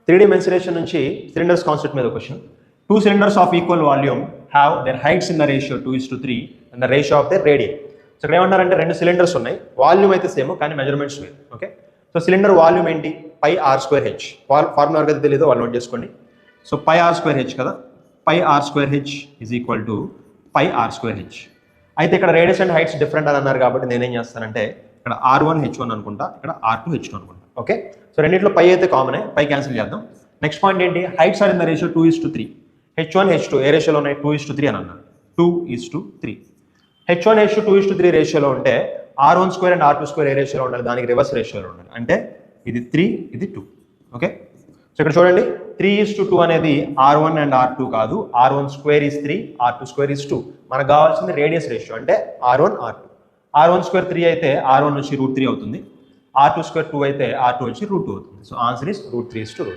3D mensuration నుంచి cylinders concept మీద question. 2 cylinders of equal volume have their heights in the ratio 2:3 and the ratio of their radii. So ఇక్కడ ఏమంటారంటే 2 cylinders ఉన్నాయి, volume అయితే same కానీ measurements వేరు. Okay, so cylinder volume ఏంటి? Pi r square h. Formula ఎవరికైతే తెలియదో వాళ్ళు నోట్ చేసుకోండి. So pi r square h కదా, pi r square h is equal to pi r square h. అయితే ఇక్కడ రేడియస్ అండ్ హైట్స్ డిఫరెంట్ అని అన్నారు కాబట్టి నేనేం చేస్తానంటే ఇక్కడ R1 H1 అనుకుంటా, ఇక్కడ R2 H2 అనుకుంటా. ఓకే, సో రెండింటిలో పై అయితే కామనే, పై క్యాన్సిల్ చేద్దాం. నెక్స్ట్ పాయింట్ ఏంటి? Heights are in the ratio 2:3. H1 H2 ఏ రేషియోలో ఉన్నాయి? 2:3 అని అన్నారు. 2:3. H1 H2 2:3 రేషియోలో ఉంటే R1 square and R2 square ఏ రేషియోలో ఉండాలి? దానికి రివర్స్ రేషియోలో ఉండాలి. అంటే ఇది 3, ఇది 2. ఓకే, సో ఇక్కడ చూడండి 3:2 అనేది R1 అండ్ R2 కాదు, R1 square is 3, R2 square is 2. మనకు కావాల్సింది రేడియస్ రేషియో అంటే R1 R2. R1 స్క్వేర్ 3 అయితే R1 వచ్చి √3 అవుతుంది, R2 స్క్వేర్ 2 అయితే R2 వచ్చి √2 అవుతుంది. So answer is √3:2.